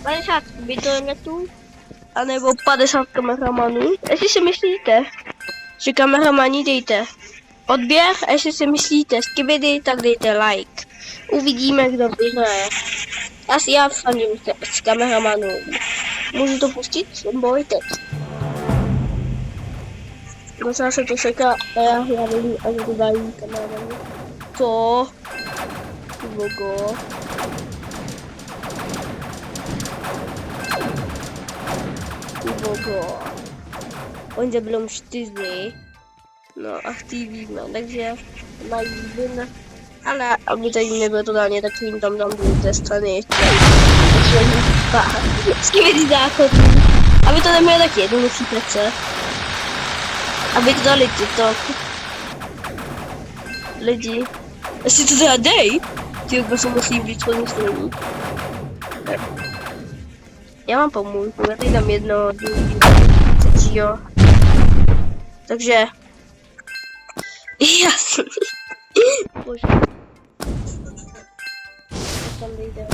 50 internetu, anebo 50 kameramanů. Jestli si myslíte, že kameramani dejte odběr, a jestli si myslíte skibidi, tak dejte like. Uvidíme, kdo vyhraje. Asi já fandím s kameramanům. Můžu to pustit? Nebojte. Možná se to seká a já hlavím, až dodají kameramani. Co? Logo. Logo. Oni budou 4. No, aktivní, takže mají vin. Ale aby tady nebylo to dáně, tak jim tam z té strany ještě. Skvělý záchod. Aby to nemělo tak jednoduchý přece. Aby to dali tyto lidi. Jestli to teda dej, ty jak se musí být hodně stejný. Já vám pomůžu, já tady dám jedno, jo. Takže jasný. Bože. Tam dejde.